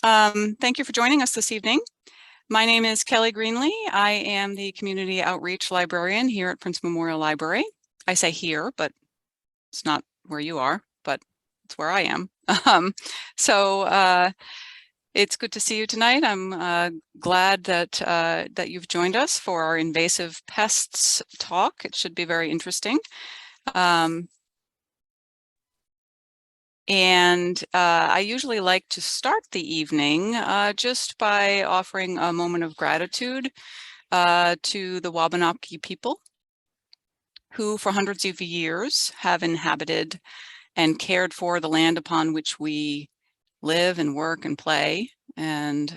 Thank you for joining us this evening. My name is Kelly Greenlee. I am the Community Outreach Librarian here at Prince Memorial Library. I say here, but it's not where you are, but it's where I am. So it's good to see you tonight. I'm glad that you've joined us for our invasive pests talk. It should be very interesting. I usually like to start the evening just by offering a moment of gratitude to the Wabanaki people who for hundreds of years have inhabited and cared for the land upon which we live and work and play, and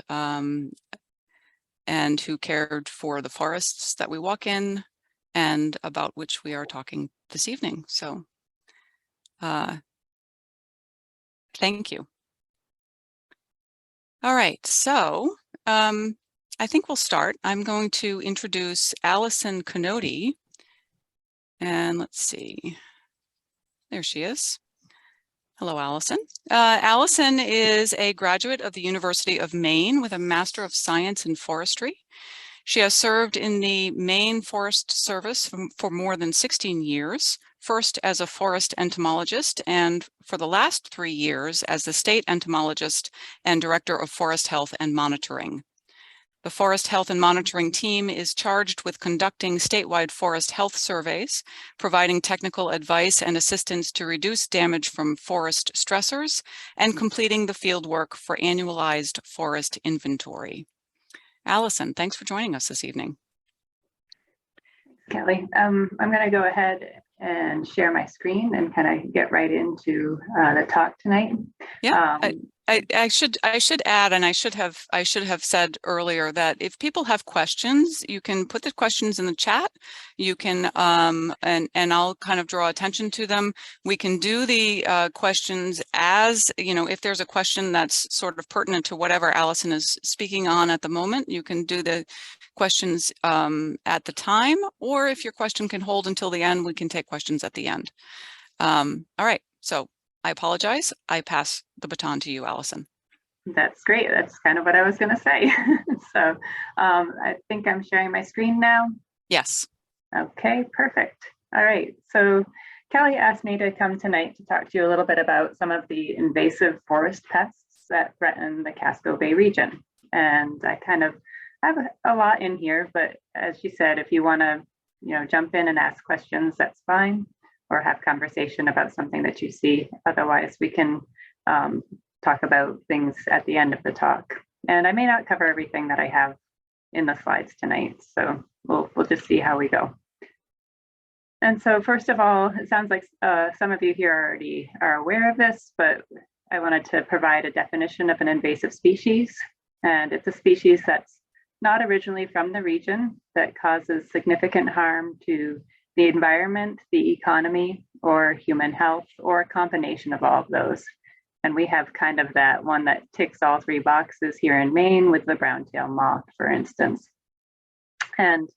who cared for the forests that we walk in and about which we are talking this evening. So thank you. All right, so I think we'll start. I'm going to introduce Allison Kanoti. And let's see, there she is. Hello, Allison. Allison is a graduate of the University of Maine with a Master of Science in Forestry. She has served in the Maine Forest Service for more than 16 years, first as a forest entomologist, and for the last 3 years as the state entomologist and director of forest health and monitoring. The Forest Health and Monitoring team is charged with conducting statewide forest health surveys, providing technical advice and assistance to reduce damage from forest stressors, and completing the fieldwork for annualized forest inventory. Allison, thanks for joining us this evening. Kelly, I'm going to go ahead and share my screen and kind of get right into the talk tonight. Yeah, I should add, and I should have said earlier, that if people have questions, you can put the questions in the chat. You can and I'll kind of draw attention to them. We can do the questions as, you know, if there's a question that's sort of pertinent to whatever Allison is speaking on at the moment, you can do the questions at the time, or if your question can hold until the end, we can take questions at the end. All right, so I apologize. I pass the baton to you, Allison. That's great. That's kind of what I was going to say. So I think I'm sharing my screen now. Yes. Okay, perfect. All right. So Kelly asked me to come tonight to talk to you a little bit about some of the invasive forest pests that threaten the Casco Bay region. And I kind of have a lot in here, but as she said, if you want to, jump in and ask questions, that's fine, or have conversation about something that you see. Otherwise, we can talk about things at the end of the talk. And I may not cover everything that I have in the slides tonight, so we'll just see how we go. And so first of all, it sounds like some of you here already are aware of this, but I wanted to provide a definition of an invasive species. And it's a species that's not originally from the region, that causes significant harm to the environment, the economy, or human health, or a combination of all of those. And we have kind of that one that ticks all 3 boxes here in Maine with the brown-tailed moth, for instance. And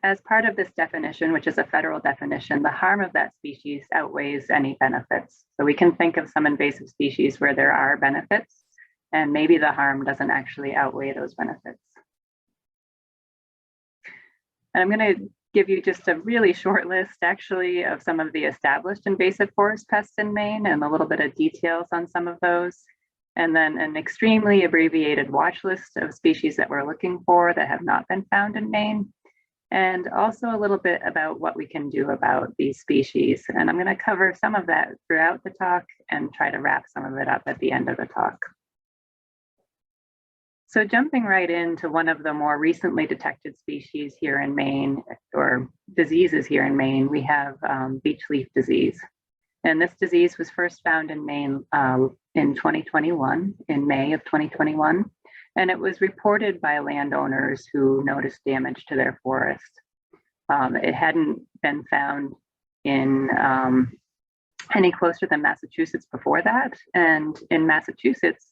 as part of this definition, which is a federal definition, the harm of that species outweighs any benefits. So we can think of some invasive species where there are benefits, and maybe the harm doesn't actually outweigh those benefits. And I'm going to give you just a really short list, actually, of some of the established invasive forest pests in Maine and a little bit of details on some of those. And then an extremely abbreviated watch list of species that we're looking for that have not been found in Maine. And also a little bit about what we can do about these species. And I'm going to cover some of that throughout the talk and try to wrap some of it up at the end of the talk. So jumping right into one of the more recently detected species here in Maine, or diseases here in Maine, we have beech leaf disease. And this disease was first found in Maine in 2021, in May of 2021. And it was reported by landowners who noticed damage to their forest. It hadn't been found in any closer than Massachusetts before that. And in Massachusetts,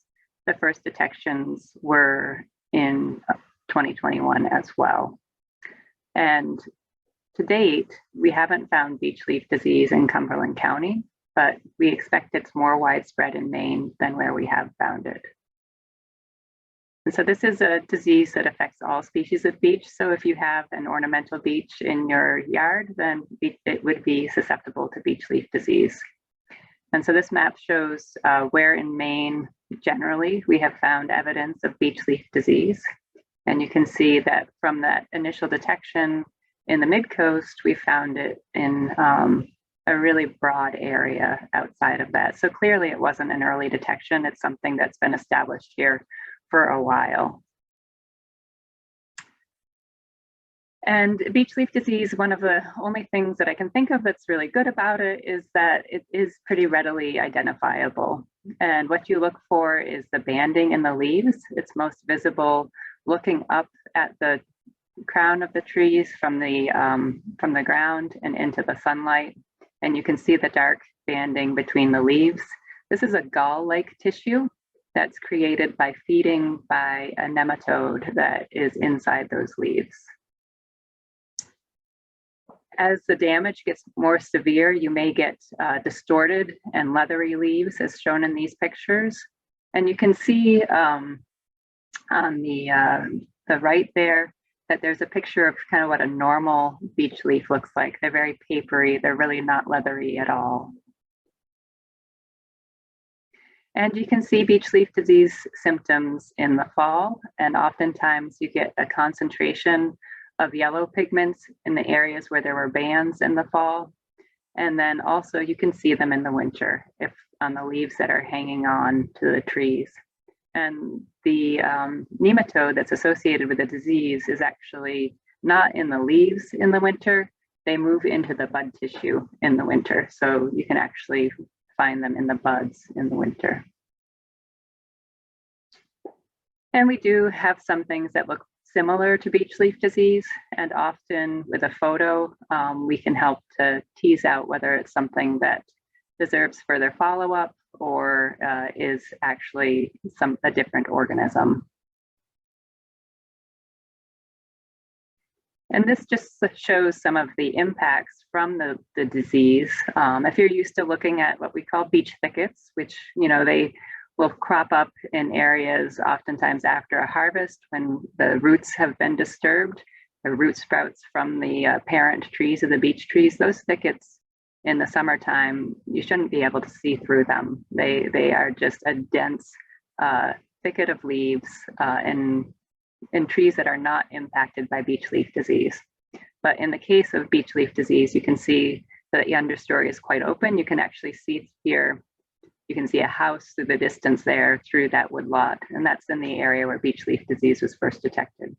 the first detections were in 2021 as well. And to date, we haven't found beech leaf disease in Cumberland County, but we expect it's more widespread in Maine than where we have found it. And so this is a disease that affects all species of beech. So if you have an ornamental beech in your yard, then it would be susceptible to beech leaf disease. And so this map shows where in Maine, generally, we have found evidence of beech leaf disease. And you can see that from that initial detection in the mid-coast, we found it in a really broad area outside of that. So clearly it wasn't an early detection. It's something that's been established here for a while. And beech leaf disease, one of the only things that I can think of that's really good about it is that it is pretty readily identifiable. And what you look for is the banding in the leaves. It's most visible looking up at the crown of the trees from the ground and into the sunlight. And you can see the dark banding between the leaves. This is a gall-like tissue that's created by feeding by a nematode that is inside those leaves. As the damage gets more severe, you may get distorted and leathery leaves as shown in these pictures. And you can see on the right there that there's a picture of kind of what a normal beech leaf looks like. They're very papery, they're really not leathery at all. And you can see beech leaf disease symptoms in the fall, and oftentimes you get a concentration of yellow pigments in the areas where there were bands in the fall. And then also you can see them in the winter if on the leaves that are hanging on to the trees. And the nematode that's associated with the disease is actually not in the leaves in the winter. They move into the bud tissue in the winter. So you can actually find them in the buds in the winter. And we do have some things that look similar to beech leaf disease, and often with a photo, we can help to tease out whether it's something that deserves further follow-up or is actually a different organism. And this just shows some of the impacts from the disease. If you're used to looking at what we call beech thickets, which, they will crop up in areas oftentimes after a harvest when the roots have been disturbed, the root sprouts from the parent trees of the beech trees, those thickets in the summertime, you shouldn't be able to see through them. They are just a dense thicket of leaves in trees that are not impacted by beech leaf disease. But in the case of beech leaf disease, you can see that the understory is quite open. You can actually see here, you can see a house through the distance there through that wood lot, and that's in the area where beech leaf disease was first detected.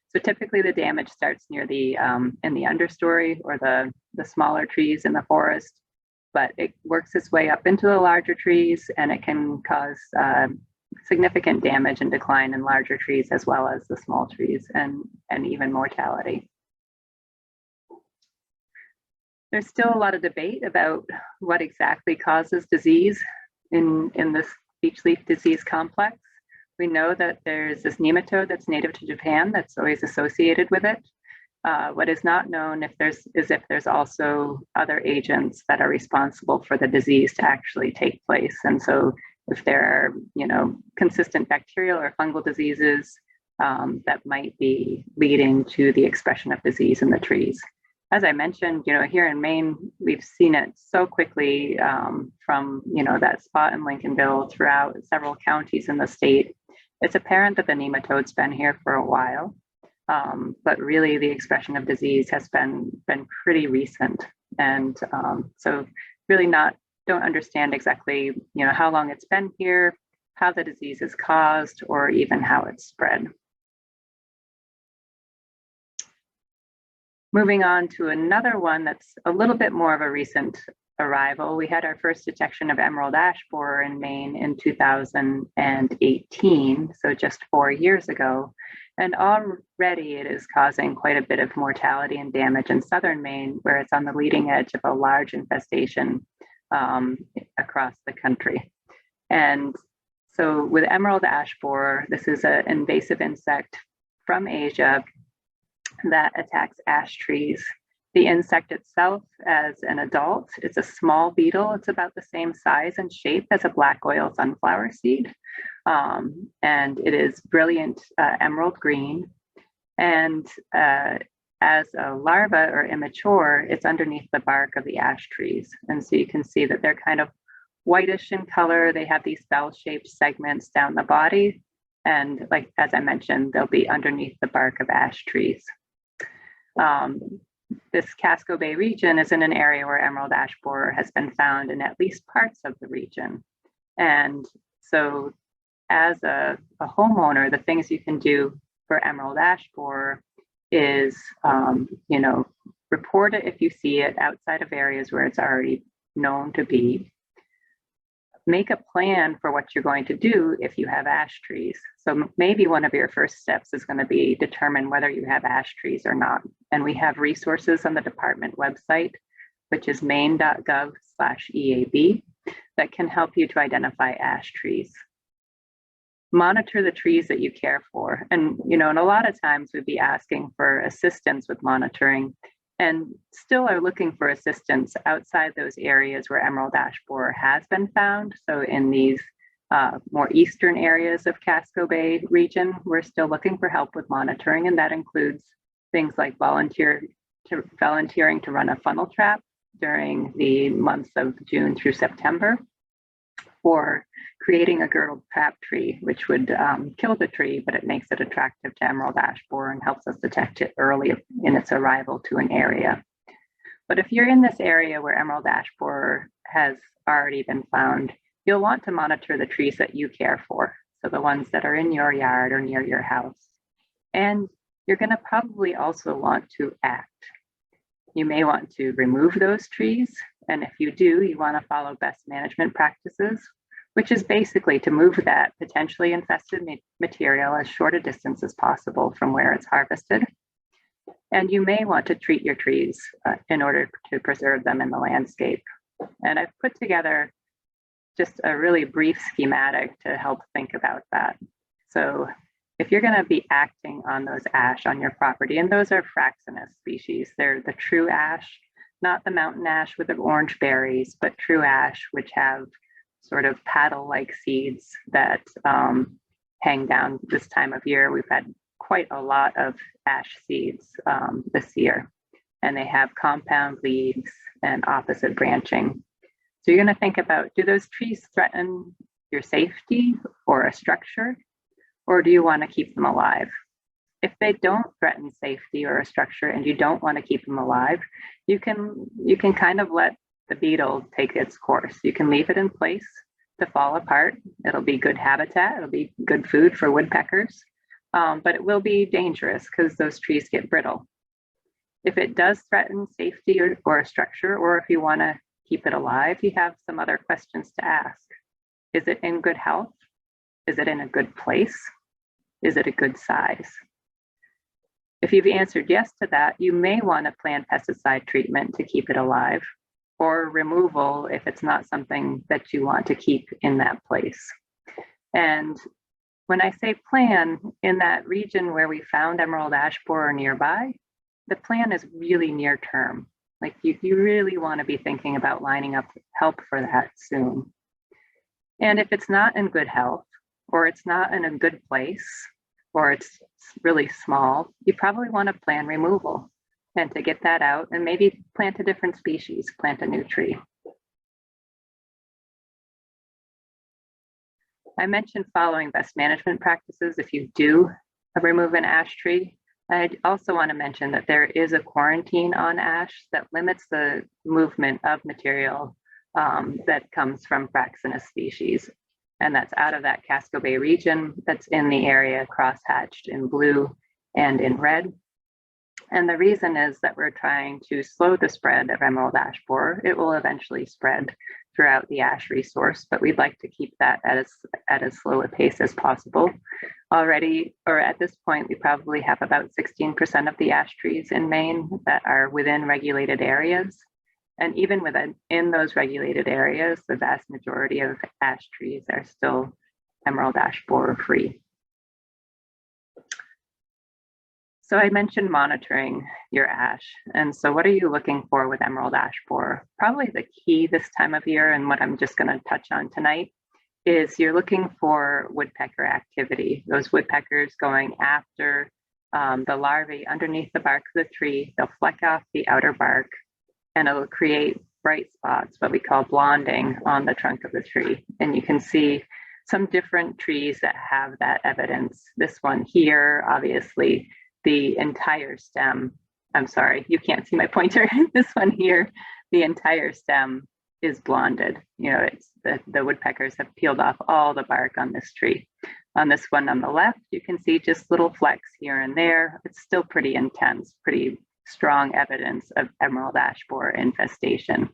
So typically the damage starts near the in the understory or the smaller trees in the forest, but it works its way up into the larger trees, and it can cause significant damage and decline in larger trees as well as the small trees, and even mortality. There's still a lot of debate about what exactly causes disease in this beech leaf disease complex. We know that there's this nematode that's native to Japan that's always associated with it. What is not known is if there's also other agents that are responsible for the disease to actually take place. And so if there are, consistent bacterial or fungal diseases that might be leading to the expression of disease in the trees. As I mentioned, here in Maine, we've seen it so quickly from, that spot in Lincolnville throughout several counties in the state. It's apparent that the nematode's been here for a while, but really the expression of disease has been pretty recent. And so really don't understand exactly, how long it's been here, how the disease is caused, or even how it's spread. Moving on to another one that's a little bit more of a recent arrival. We had our first detection of emerald ash borer in Maine in 2018, so just 4 years ago. And already it is causing quite a bit of mortality and damage in southern Maine, where it's on the leading edge of a large infestation across the country. And so with emerald ash borer, this is an invasive insect from Asia that attacks ash trees. The insect itself, as an adult, it's a small beetle. It's about the same size and shape as a black oil sunflower seed. And it is brilliant emerald green. And as a larva or immature, it's underneath the bark of the ash trees. And so you can see that they're kind of whitish in color. They have these bell-shaped segments down the body. And like, as I mentioned, they'll be underneath the bark of ash trees. This Casco Bay region is in an area where emerald ash borer has been found in at least parts of the region. And so as a homeowner, the things you can do for emerald ash borer is, report it if you see it outside of areas where it's already known to be. Make a plan for what you're going to do if you have ash trees. So maybe one of your first steps is going to be determine whether you have ash trees or not. And we have resources on the department website, which is maine.gov/EAB, that can help you to identify ash trees. Monitor the trees that you care for. And, and a lot of times we'd be asking for assistance with monitoring and still are looking for assistance outside those areas where emerald ash borer has been found. So in these more eastern areas of Casco Bay region, we're still looking for help with monitoring, and that includes things like volunteering to run a funnel trap during the months of June through September, or creating a girdled trap tree, which would kill the tree, but it makes it attractive to emerald ash borer and helps us detect it early in its arrival to an area. But if you're in this area where emerald ash borer has already been found, you'll want to monitor the trees that you care for. So the ones that are in your yard or near your house. And you're going to probably also want to act. You may want to remove those trees. And if you do, you want to follow best management practices, which is basically to move that potentially infested material as short a distance as possible from where it's harvested. And you may want to treat your trees in order to preserve them in the landscape. And I've put together just a really brief schematic to help think about that. So if you're going to be acting on those ash on your property, and those are Fraxinus species, they're the true ash, not the mountain ash with the orange berries, but true ash, which have sort of paddle-like seeds that hang down this time of year. We've had quite a lot of ash seeds this year, and they have compound leaves and opposite branching. So you're going to think about, do those trees threaten your safety or a structure, or do you want to keep them alive? If they don't threaten safety or a structure and you don't want to keep them alive, you can kind of let the beetle take its course. You can leave it in place to fall apart. It'll be good habitat. It'll be good food for woodpeckers, but it will be dangerous because those trees get brittle. If it does threaten safety or a structure, or if you want to keep it alive, you have some other questions to ask. Is it in good health? Is it in a good place? Is it a good size? If you've answered yes to that, you may want to plan pesticide treatment to keep it alive, or removal if it's not something that you want to keep in that place. And when I say plan, in that region where we found emerald ash borer nearby, the plan is really near term. Like you really want to be thinking about lining up help for that soon. And if it's not in good health, or it's not in a good place, or it's really small, you probably want to plan removal and to get that out and maybe plant a different species, plant a new tree. I mentioned following best management practices if you do remove an ash tree. I also want to mention that there is a quarantine on ash that limits the movement of material that comes from Fraxinus species. And that's out of that Casco Bay region that's in the area crosshatched in blue and in red. And the reason is that we're trying to slow the spread of emerald ash borer. It will eventually spread throughout the ash resource, but we'd like to keep that at as slow a pace as possible. Already, or at this point, we probably have about 16% of the ash trees in Maine that are within regulated areas. And even in those regulated areas, the vast majority of ash trees are still emerald ash borer free. So I mentioned monitoring your ash. And so what are you looking for with emerald ash borer? Probably the key this time of year, and what I'm just going to touch on tonight, is you're looking for woodpecker activity. Those woodpeckers going after the larvae underneath the bark of the tree. They'll fleck off the outer bark and it'll create bright spots, what we call blonding, on the trunk of the tree. And you can see some different trees that have that evidence. This one here, obviously, the entire stem, I'm sorry, you can't see my pointer. This one here, the entire stem is blonded. You know, it's the woodpeckers have peeled off all the bark on this tree. On this one on the left, you can see just little flecks here and there. It's still pretty intense, pretty strong evidence of emerald ash borer infestation.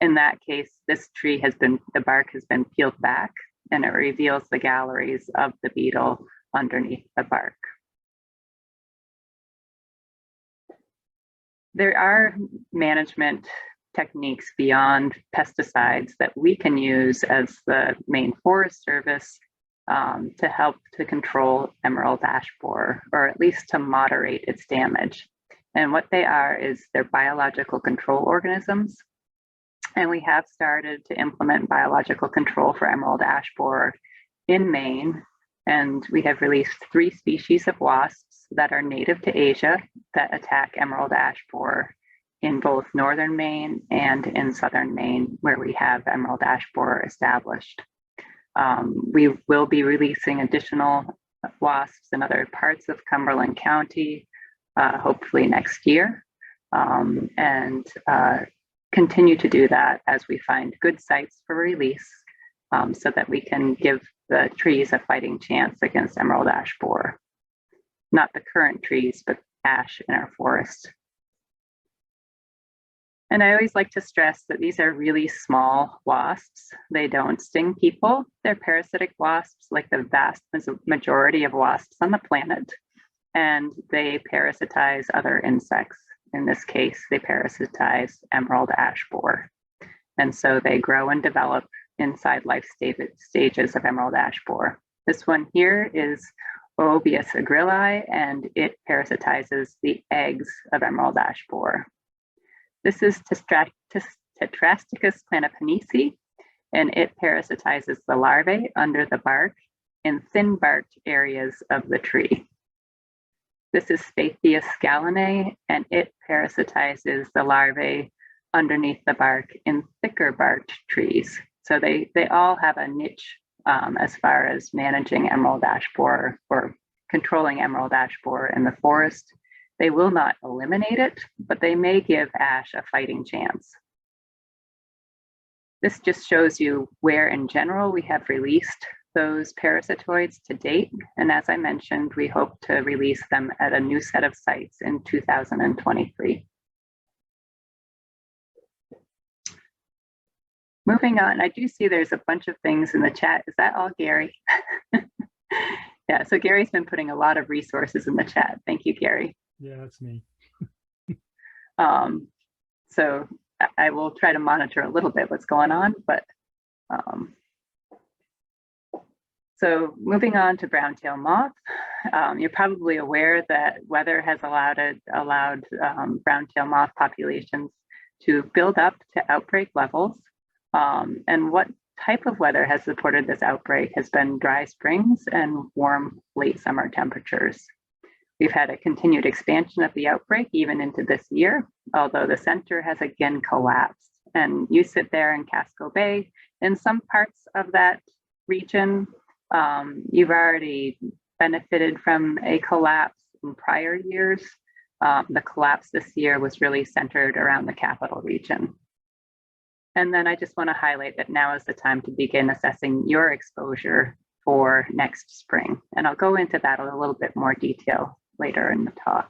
In that case, this tree the bark has been peeled back and it reveals the galleries of the beetle underneath the bark. There are management techniques beyond pesticides that we can use as the Maine Forest Service to help to control emerald ash borer, or at least to moderate its damage. And what they are is they're biological control organisms. And we have started to implement biological control for emerald ash borer in Maine. And we have released 3 species of wasps that are native to Asia that attack emerald ash borer in both northern Maine and in southern Maine, where we have emerald ash borer established. We will be releasing additional wasps in other parts of Cumberland County, hopefully next year, and continue to do that as we find good sites for release, so that we can give the trees a fighting chance against emerald ash borer. Not the current trees, but ash in our forest. And I always like to stress that these are really small wasps. They don't sting people. They're parasitic wasps, like the vast majority of wasps on the planet. And they parasitize other insects. In this case, they parasitize emerald ash borer. And so they grow and develop inside life stages of emerald ash borer. This one here is Obius agrilli, and it parasitizes the eggs of emerald ash borer. This is Tetrasticus planopenisi, and it parasitizes the larvae under the bark in thin-barked areas of the tree. This is Spathius scalinae, and it parasitizes the larvae underneath the bark in thicker barked trees. So they all have a niche as far as managing emerald ash borer or controlling emerald ash borer in the forest. They will not eliminate it, but they may give ash a fighting chance. This just shows you where in general we have released those parasitoids to date. And as I mentioned, we hope to release them at a new set of sites in 2023. Moving on, I do see there's a bunch of things in the chat. Is that all Gary? Yeah, so Gary's been putting a lot of resources in the chat. Thank you, Gary. Yeah, that's me. So I will try to monitor a little bit what's going on, but so moving on to brown-tail moth, you're probably aware that weather has allowed brown-tail moth populations to build up to outbreak levels. And what type of weather has supported this outbreak has been dry springs and warm late summer temperatures. We've had a continued expansion of the outbreak even into this year, although the center has again collapsed. And you sit there in Casco Bay. In some parts of that region, you've already benefited from a collapse in prior years. The collapse this year was really centered around the capital region. And then I just want to highlight that now is the time to begin assessing your exposure for next spring. And I'll go into that in a little bit more detail later in the talk.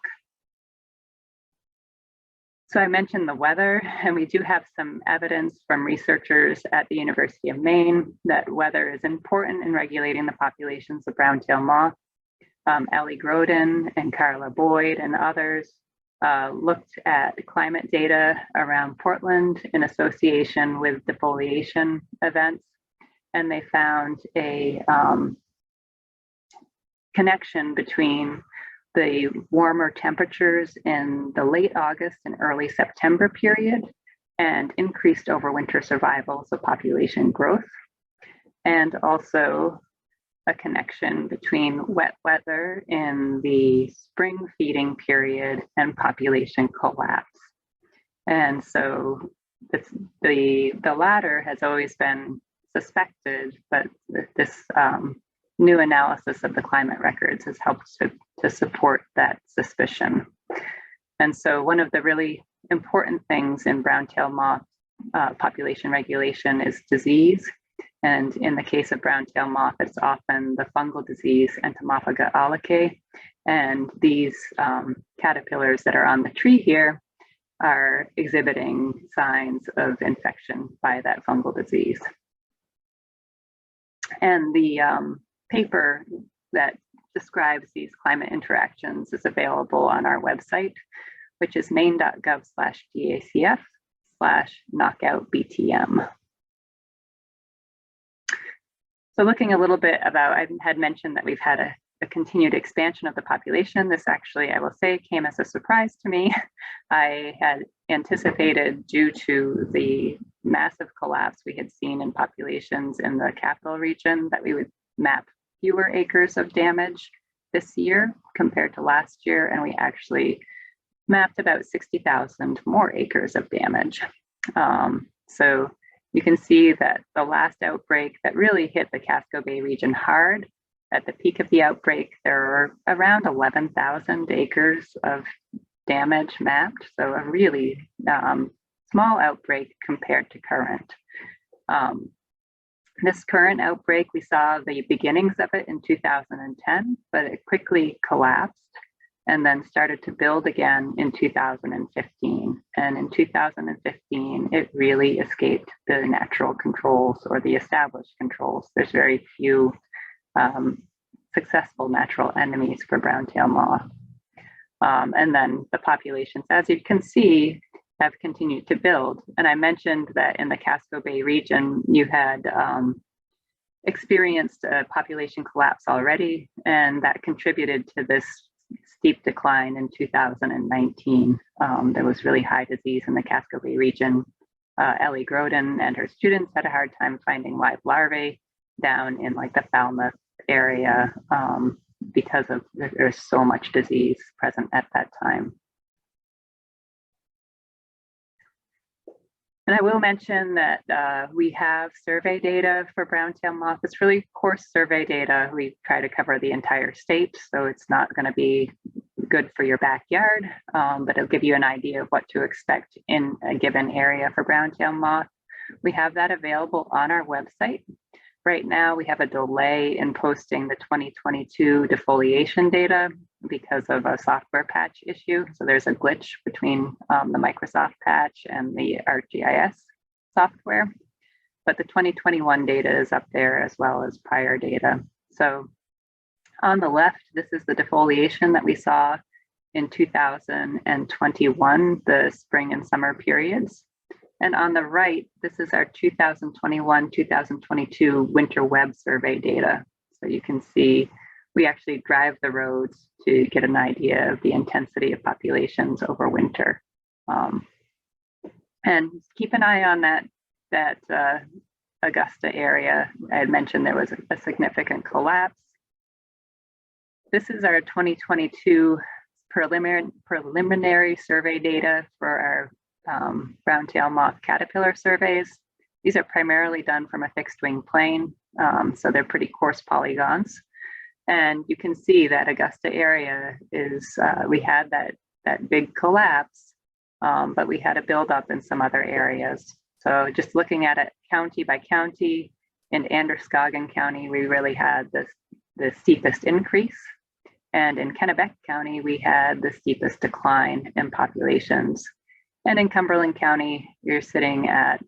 So I mentioned the weather, and we do have some evidence from researchers at the University of Maine that weather is important in regulating the populations of brown-tail moth. Ellie Groden and Carla Boyd and others looked at climate data around Portland in association with defoliation events, and they found a connection between the warmer temperatures in the late August and early September period and increased overwinter survival, so population growth. and also a connection between wet weather in the spring feeding period and population collapse. And so the latter has always been suspected, but this new analysis of the climate records has helped to support that suspicion. And so one of the really important things in brown-tailed moth population regulation is disease. And in the case of brown-tailed moth, it's often the fungal disease Entomophaga allicae. And these caterpillars that are on the tree here are exhibiting signs of infection by that fungal disease. And the paper that describes these climate interactions is available on our website, which is maine.gov/dacf/knockoutbtm. So looking a little bit about, I had mentioned that we've had a continued expansion of the population. This actually, I will say, came as a surprise to me. I had anticipated, due to the massive collapse we had seen in populations in the capital region, that we would map fewer acres of damage this year compared to last year. And we actually mapped about 60,000 more acres of damage. So you can see that the last outbreak that really hit the Casco Bay region hard, at the peak of the outbreak, there were around 11,000 acres of damage mapped. So a really small outbreak compared to current. This current outbreak, we saw the beginnings of it in 2010, but it quickly collapsed and then started to build again in 2015. And in 2015, it really escaped the natural controls or the established controls. There's very few successful natural enemies for brown-tailed moth. And then the populations, as you can see, have continued to build. And I mentioned that in the Casco Bay region, you had experienced a population collapse already, and that contributed to this steep decline in 2019. There was really high disease in the Casco Bay region. Ellie Groden and her students had a hard time finding live larvae down in like the Falmouth area because of there's so much disease present at that time. And I will mention that we have survey data for brown-tailed moth. It's really coarse survey data. We try to cover the entire state, so it's not going to be good for your backyard, but it'll give you an idea of what to expect in a given area for brown-tailed moth. We have that available on our website. Right now, we have a delay in posting the 2022 defoliation data because of a software patch issue. So there's a glitch between the Microsoft patch and the ArcGIS software. But the 2021 data is up there as well as prior data. So on the left, this is the defoliation that we saw in 2021, the spring and summer periods. And on the right, this is our 2021-2022 winter web survey data. So you can see we actually drive the roads to get an idea of the intensity of populations over winter. And keep an eye on that Augusta area. I had mentioned there was a significant collapse. This is our 2022 preliminary survey data for our brown-tailed moth caterpillar surveys. These are primarily done from a fixed wing plane, so they're pretty coarse polygons. And you can see that Augusta area is, we had that big collapse, but we had a buildup in some other areas. So just looking at it county by county, in Androscoggin County, we really had the steepest increase. And in Kennebec County, we had the steepest decline in populations. And in Cumberland County, you're sitting at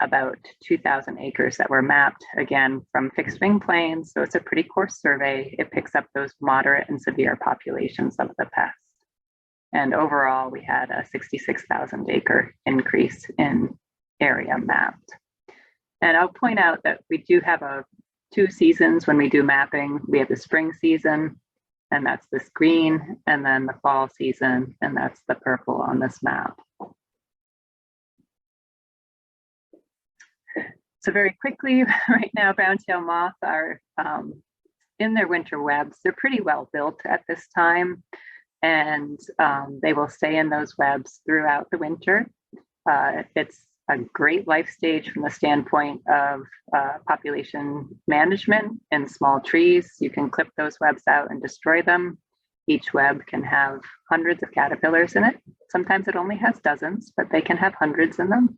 about 2,000 acres that were mapped, again, from fixed wing planes. So it's a pretty coarse survey. It picks up those moderate and severe populations of the pest. And overall, we had a 66,000 acre increase in area mapped. And I'll point out that we do have two seasons when we do mapping. We have the spring season, and that's this green, and then the fall season, and that's the purple on this map. So very quickly, right now, brown-tailed moth are in their winter webs. They're pretty well built at this time, and they will stay in those webs throughout the winter. It's a great life stage from the standpoint of population management in small trees. You can clip those webs out and destroy them. Each web can have hundreds of caterpillars in it. Sometimes it only has dozens, but they can have hundreds in them.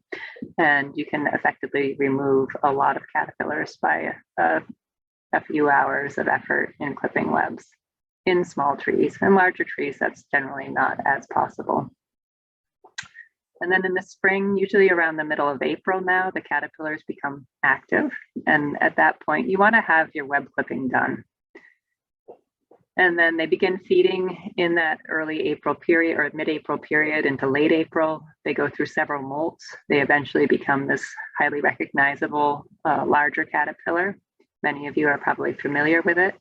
And you can effectively remove a lot of caterpillars by a few hours of effort in clipping webs in small trees. In larger trees, that's generally not as possible. And then in the spring, usually around the middle of April now, the caterpillars become active. And at that point, you want to have your web clipping done. And then they begin feeding in that early April period or mid-April period into late April. They go through several molts. They eventually become this highly recognizable larger caterpillar. Many of you are probably familiar with it.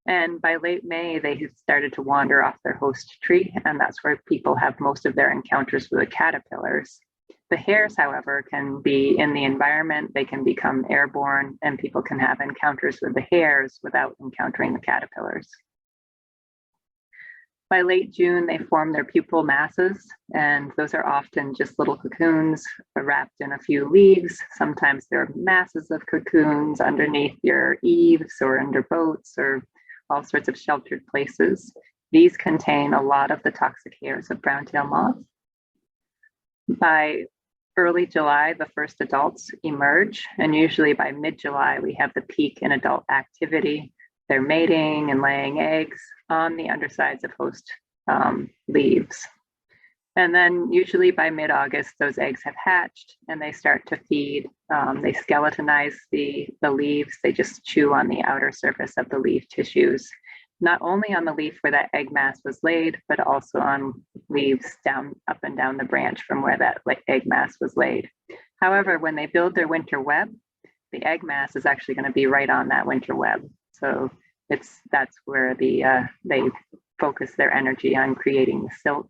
And by late May, they have started to wander off their host tree, and that's where people have most of their encounters with the caterpillars. The hares, however, can be in the environment, they can become airborne, and people can have encounters with the hares without encountering the caterpillars. By late June, they form their pupal masses, and those are often just little cocoons wrapped in a few leaves. Sometimes there are masses of cocoons underneath your eaves or under boats or all sorts of sheltered places. These contain a lot of the toxic hairs of brown-tailed moth. By early July, the first adults emerge, and usually by mid-July, we have the peak in adult activity. They're mating and laying eggs on the undersides of host leaves. And then usually by mid-August, those eggs have hatched and they start to feed. They skeletonize the leaves. They just chew on the outer surface of the leaf tissues, not only on the leaf where that egg mass was laid, but also on leaves up and down the branch from where that egg mass was laid. However, when they build their winter web, the egg mass is actually going to be right on that winter web. So that's where they focus their energy on creating the silk.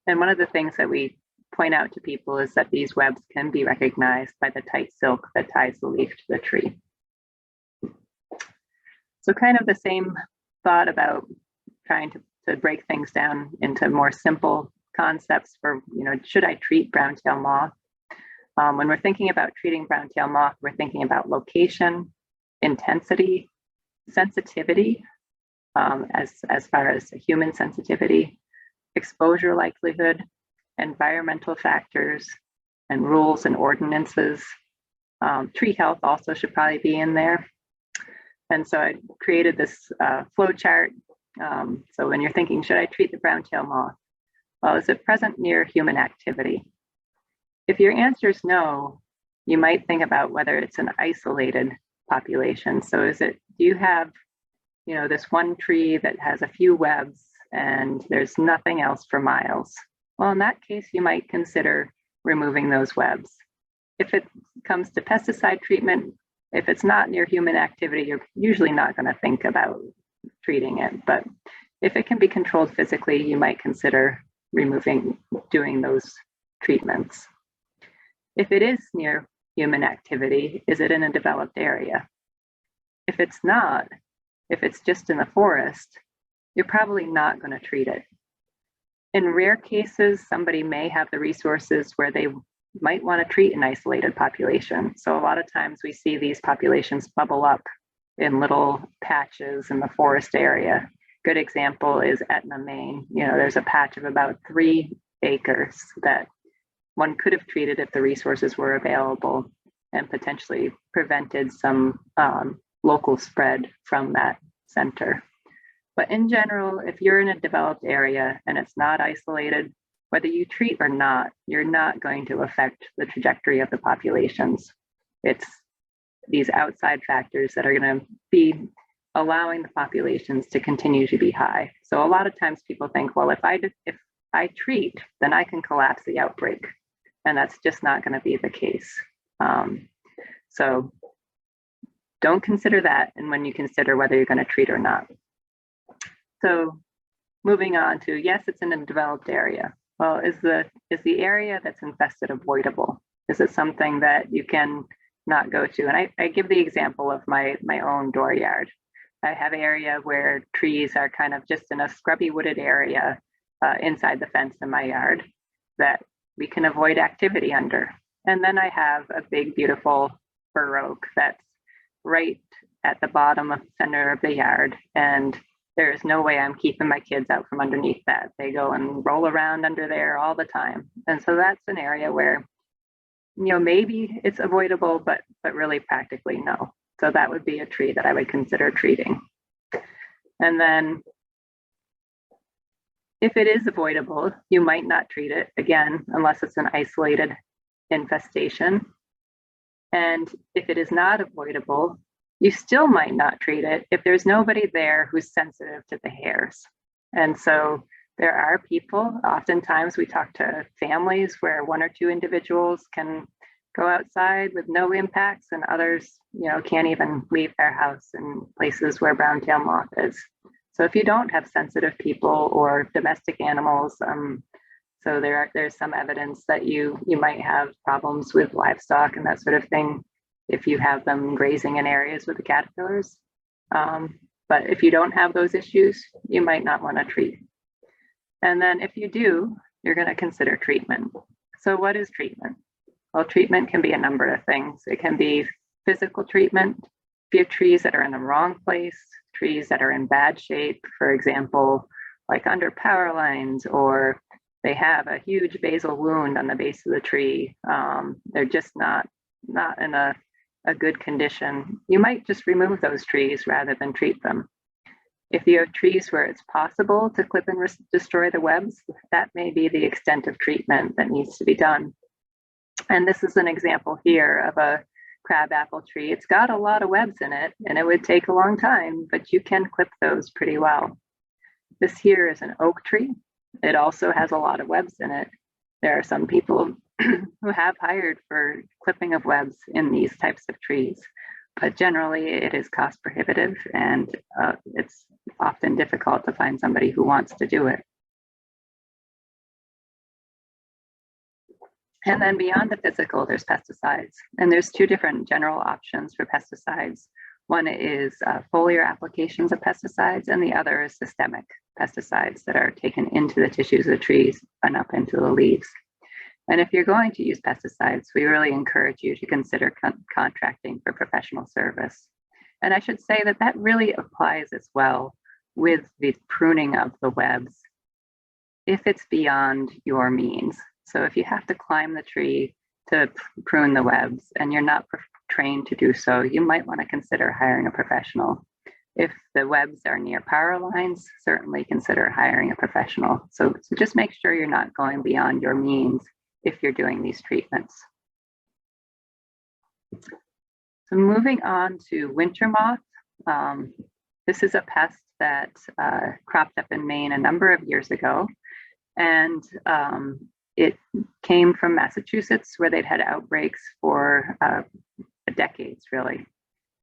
And one of the things that we point out to people is that these webs can be recognized by the tight silk that ties the leaf to the tree. So kind of the same thought about trying to break things down into more simple concepts for, should I treat brown-tailed moth? When we're thinking about treating brown-tailed moth, we're thinking about location, intensity, sensitivity, as far as human sensitivity, exposure likelihood, environmental factors, and rules and ordinances. Tree health also should probably be in there. And so I created this flow chart. So when you're thinking, should I treat the brown-tailed moth? Well, is it present near human activity? If your answer is no, you might think about whether it's an isolated population. So do you have, this one tree that has a few webs and there's nothing else for miles? Well, in that case, you might consider removing those webs. If it comes to pesticide treatment, if it's not near human activity, you're usually not going to think about treating it. But if it can be controlled physically, you might consider doing those treatments. If it is near human activity, is it in a developed area? If it's not, if it's just in the forest, you're probably not going to treat it. In rare cases, somebody may have the resources where they might want to treat an isolated population. So a lot of times we see these populations bubble up in little patches in the forest area. Good example is Etna, Maine. There's a patch of about 3 acres that one could have treated if the resources were available and potentially prevented some local spread from that center. But in general, if you're in a developed area and it's not isolated, whether you treat or not, you're not going to affect the trajectory of the populations. It's these outside factors that are going to be allowing the populations to continue to be high. So a lot of times people think, well, if I treat, then I can collapse the outbreak. And that's just not going to be the case. So don't consider that, and when you consider whether you're going to treat or not. So moving on to, yes, it's in a developed area. Well, is the area that's infested avoidable? Is it something that you can not go to. And I give the example of my own dooryard. I have an area where trees are kind of just in a scrubby wooded area inside the fence in my yard that we can avoid activity under. And then I have a big, beautiful fir oak that's right at the bottom of the center of the yard. And there's no way I'm keeping my kids out from underneath that. They go and roll around under there all the time. And so that's an area where, you know, maybe it's avoidable, but really practically no. So that would be a tree that I would consider treating. And then if it is avoidable, you might not treat it again, unless it's an isolated infestation. And if it is not avoidable, you still might not treat it if there's nobody there who's sensitive to the hairs. And so there are people, oftentimes we talk to families where one or two individuals can go outside with no impacts and others, you know, can't even leave their house in places where brown-tailed moth is. So if you don't have sensitive people or domestic animals, so there's some evidence that you might have problems with livestock and that sort of thing if you have them grazing in areas with the caterpillars. But if you don't have those issues, you might not want to treat. And then if you do, you're going to consider treatment. So what is treatment? Well, treatment can be a number of things. It can be physical treatment. If you have trees that are in the wrong place, trees that are in bad shape, for example, like under power lines, or they have a huge basal wound on the base of the tree. They're just not in a good condition. You might just remove those trees rather than treat them. If you have trees where it's possible to clip and destroy the webs, that may be the extent of treatment that needs to be done. And this is an example here of a crabapple tree. It's got a lot of webs in it and it would take a long time, but you can clip those pretty well. This here is an oak tree. It also has a lot of webs in it. There are some people who have hired for clipping of webs in these types of trees, but generally it is cost prohibitive and it's often difficult to find somebody who wants to do it. And then beyond the physical, there's pesticides. And there's two different general options for pesticides. One is foliar applications of pesticides, and the other is systemic pesticides that are taken into the tissues of the trees and up into the leaves. And if you're going to use pesticides, we really encourage you to consider contracting for professional service. And I should say that that really applies as well with the pruning of the webs if it's beyond your means. So if you have to climb the tree to prune the webs and you're not trained to do so, you might want to consider hiring a professional. If the webs are near power lines, certainly consider hiring a professional. So just make sure you're not going beyond your means if you're doing these treatments. So moving on to winter moth. This is a pest that cropped up in Maine a number of years ago. And it came from Massachusetts, where they'd had outbreaks for decades, really.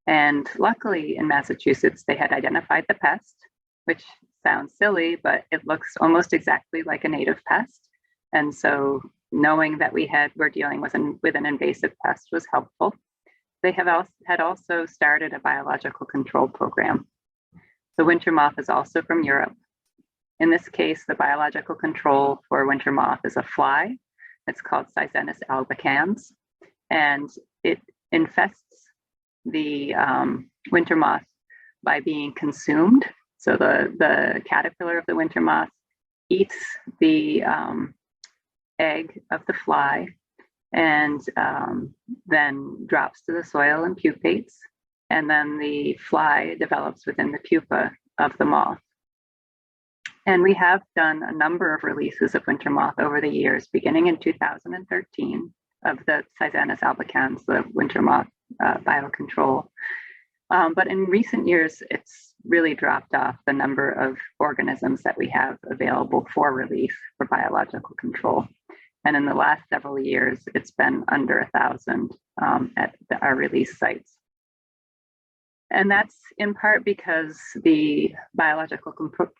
And luckily in Massachusetts, they had identified the pest, which sounds silly, but it looks almost exactly like a native pest. And so knowing that we're dealing with an invasive pest was helpful. They had also started a biological control program. The winter moth is also from Europe. In this case, the biological control for winter moth is a fly. It's called Cyzenus albicans, and it infests the winter moth by being consumed. So the caterpillar of the winter moth eats the egg of the fly and then drops to the soil and pupates. And then the fly develops within the pupa of the moth. And we have done a number of releases of winter moth over the years, beginning in 2013 of the Cyzenus albicans, the winter moth biocontrol. But in recent years, it's really dropped off the number of organisms that we have available for release for biological control. And in the last several years, it's been under 1,000 at our release sites. And that's in part because the biological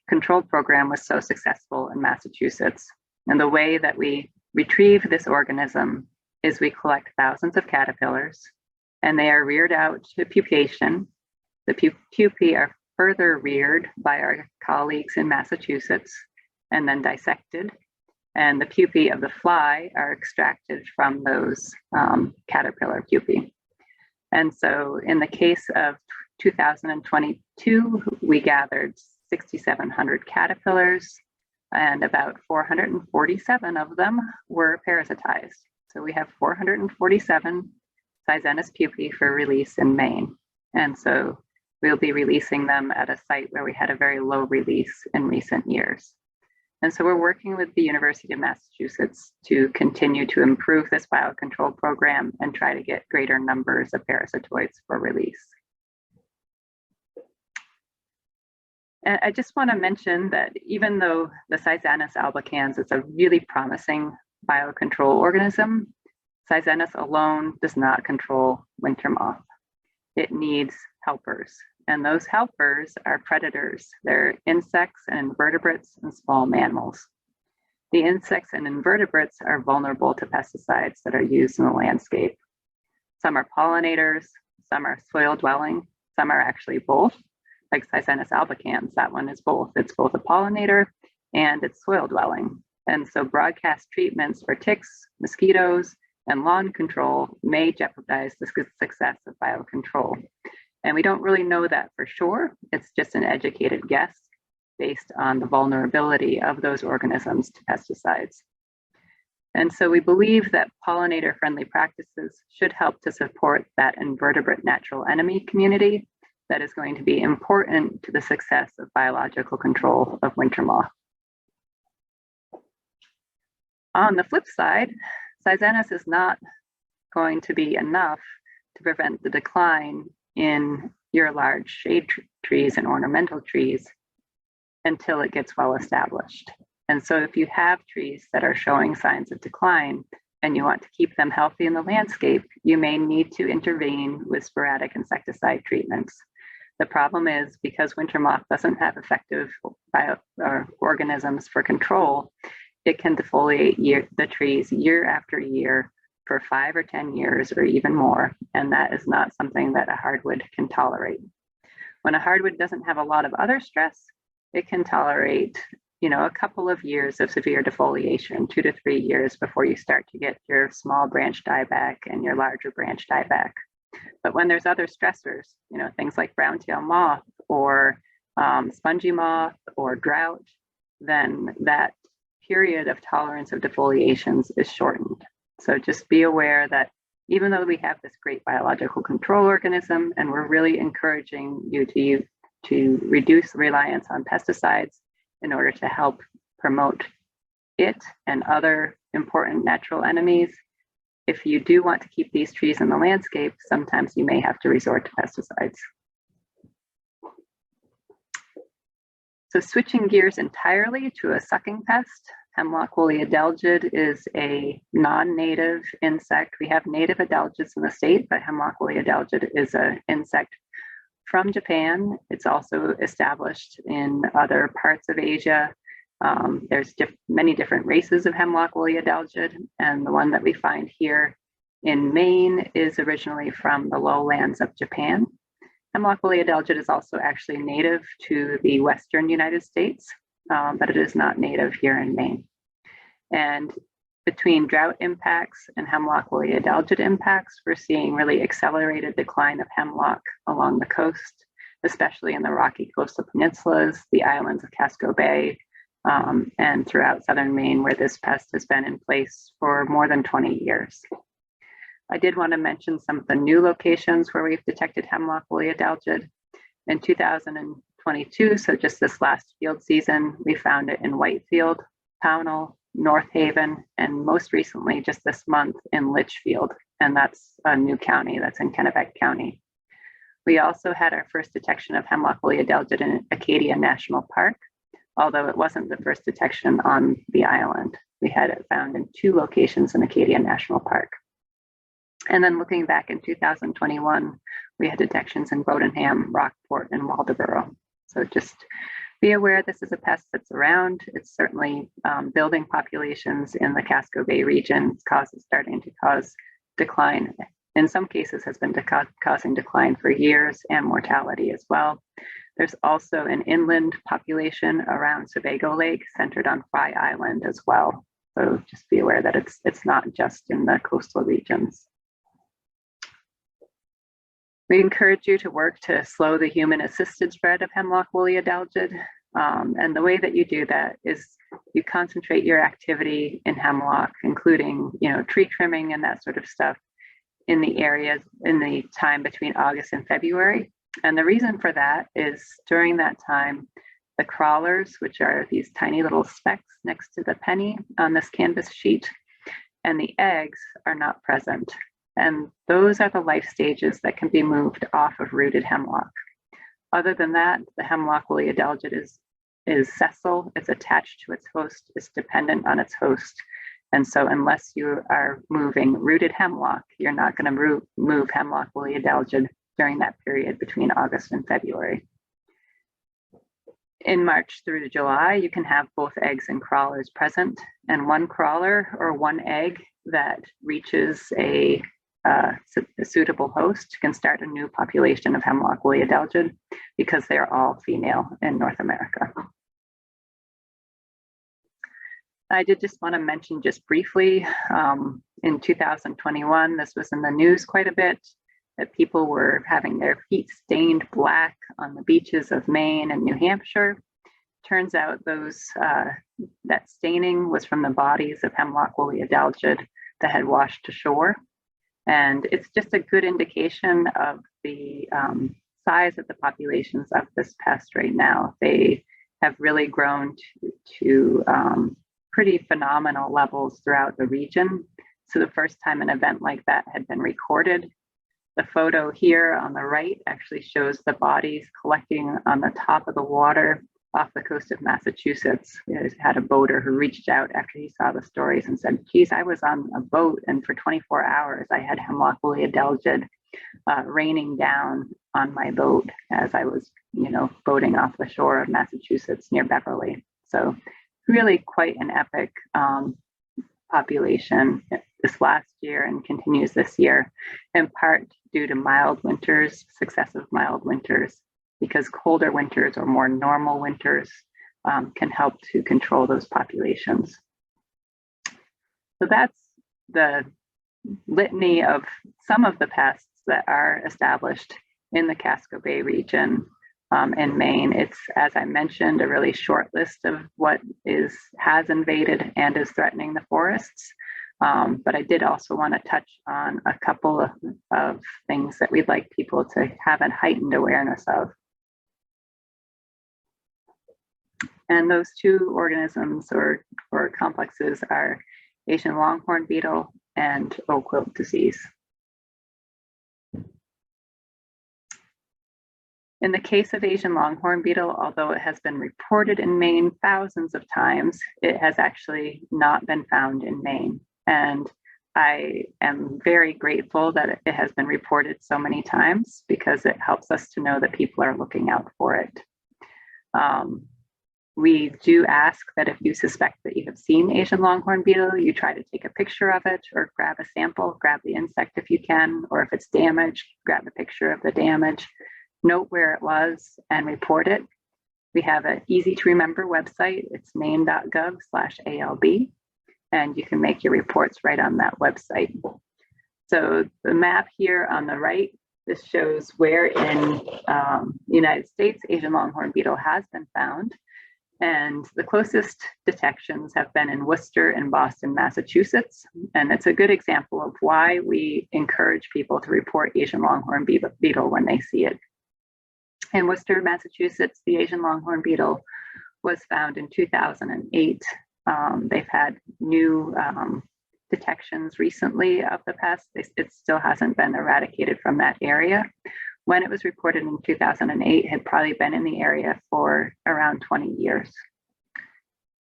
control program was so successful in Massachusetts. And the way that we retrieve this organism is we collect thousands of caterpillars, and they are reared out to pupation. The pupae are further reared by our colleagues in Massachusetts and then dissected. And the pupae of the fly are extracted from those caterpillar pupae. And so in the case of 2022, we gathered 6,700 caterpillars, and about 447 of them were parasitized. So we have 447 Cyzenus pupae for release in Maine. And so we'll be releasing them at a site where we had a very low release in recent years. And so we're working with the University of Massachusetts to continue to improve this biocontrol program and try to get greater numbers of parasitoids for release. And I just want to mention that even though the Cyzenus albicans is a really promising biocontrol organism, Cyzenus alone does not control winter moth. It needs helpers, and those helpers are predators. They're insects and invertebrates and small mammals. The insects and invertebrates are vulnerable to pesticides that are used in the landscape. Some are pollinators, some are soil dwelling, some are actually both, like Cyzenus albicans. That one is both. It's both a pollinator and it's soil dwelling. And so broadcast treatments for ticks, mosquitoes, and lawn control may jeopardize the success of biocontrol. And we don't really know that for sure. It's just an educated guess based on the vulnerability of those organisms to pesticides. And so we believe that pollinator-friendly practices should help to support that invertebrate natural enemy community that is going to be important to the success of biological control of winter moth. On the flip side, Cyzenus is not going to be enough to prevent the decline in your large shade trees and ornamental trees until it gets well established. And so if you have trees that are showing signs of decline and you want to keep them healthy in the landscape, you may need to intervene with sporadic insecticide treatments. The problem is, because winter moth doesn't have effective organisms for control, it can defoliate the trees year after year for 5 or 10 years or even more. And that is not something that a hardwood can tolerate. When a hardwood doesn't have a lot of other stress, it can tolerate, a couple of years of severe defoliation, 2 to 3 years before you start to get your small branch dieback and your larger branch dieback. But when there's other stressors, things like brown-tail moth or spongy moth or drought, then that period of tolerance of defoliations is shortened. So just be aware that even though we have this great biological control organism, and we're really encouraging you to reduce reliance on pesticides in order to help promote it and other important natural enemies, if you do want to keep these trees in the landscape, sometimes you may have to resort to pesticides. So switching gears entirely to a sucking pest, Hemlock woolly adelgid is a non-native insect. We have native adelgids in the state, but Hemlock woolly adelgid is an insect from Japan. It's also established in other parts of Asia. There's many different races of Hemlock woolly adelgid, and the one that we find here in Maine is originally from the lowlands of Japan. Hemlock woolly adelgid is also actually native to the western United States, but it is not native here in Maine. And between drought impacts and Hemlock woolly adelgid impacts, we're seeing really accelerated decline of hemlock along the coast, especially in the rocky coastal peninsulas, the islands of Casco Bay, and throughout southern Maine, where this pest has been in place for more than 20 years. I did want to mention some of the new locations where we've detected Hemlock woolly adelgid. In 2022, so just this last field season, we found it in Whitefield, Pownell, North Haven, and most recently, just this month, in Litchfield, and that's a new county that's in Kennebec County. We also had our first detection of Hemlock woolly adelgid in Acadia National Park, although it wasn't the first detection on the island. We had it found in 2 locations in Acadia National Park. And then looking back in 2021, we had detections in Bodenham, Rockport, and Waldoboro. So just be aware this is a pest that's around. It's certainly building populations in the Casco Bay region. It's starting to cause decline in some cases has been causing decline for years and mortality as well. There's also an inland population around Sebago Lake centered on Fry Island as well. So just be aware that it's not just in the coastal regions. We encourage you to work to slow the human-assisted spread of hemlock woolly adelgid. And the way that you do that is you concentrate your activity in hemlock, including tree trimming and that sort of stuff, in the areas in the time between August and February. And the reason for that is during that time, the crawlers, which are these tiny little specks next to the penny on this canvas sheet, and the eggs are not present. And those are the life stages that can be moved off of rooted hemlock. Other than that, the hemlock woolly adelgid is sessile, it's attached to its host, it's dependent on its host. And so unless you are moving rooted hemlock, you're not going to move hemlock woolly adelgid during that period between August and February. In March through to July, you can have both eggs and crawlers present, and one crawler or one egg that reaches a suitable host can start a new population of hemlock woolly adelgid because they're all female in North America. I did just want to mention just briefly, in 2021, this was in the news quite a bit, that people were having their feet stained black on the beaches of Maine and New Hampshire. Turns out that staining was from the bodies of hemlock woolly adelgid that had washed ashore. And it's just a good indication of the size of the populations of this pest right now. They have really grown to pretty phenomenal levels throughout the region. So the first time an event like that had been recorded, the photo here on the right actually shows the bodies collecting on the top of the water off the coast of Massachusetts. It had a boater who reached out after he saw the stories and said, geez, I was on a boat and for 24 hours I had hemlock woolly adelgid raining down on my boat as I was, boating off the shore of Massachusetts near Beverly. So really quite an epic population this last year and continues this year, in part due to mild winters, successive mild winters, because colder winters or more normal winters can help to control those populations. So that's the litany of some of the pests that are established in the Casco Bay region in Maine. It's, as I mentioned, a really short list of what has invaded and is threatening the forests. But I did also want to touch on a couple of things that we'd like people to have a heightened awareness of. And those two organisms or complexes are Asian longhorn beetle and oak wilt disease. In the case of Asian longhorn beetle, although it has been reported in Maine thousands of times, it has actually not been found in Maine. And I am very grateful that it has been reported so many times because it helps us to know that people are looking out for it. We do ask that if you suspect that you have seen Asian longhorn beetle, you try to take a picture of it or grab a sample, grab the insect if you can, or if it's damaged, grab a picture of the damage, note where it was and report it. We have an easy to remember website. It's maine.gov/ALB, and you can make your reports right on that website. So the map here on the right, this shows where in the United States Asian longhorn beetle has been found. And the closest detections have been in Worcester and Boston, Massachusetts. And it's a good example of why we encourage people to report Asian longhorn beetle when they see it. In Worcester, Massachusetts, the Asian longhorn beetle was found in 2008. They've had new detections recently of the pest. It still hasn't been eradicated from that area. When it was reported in 2008, it had probably been in the area for around 20 years.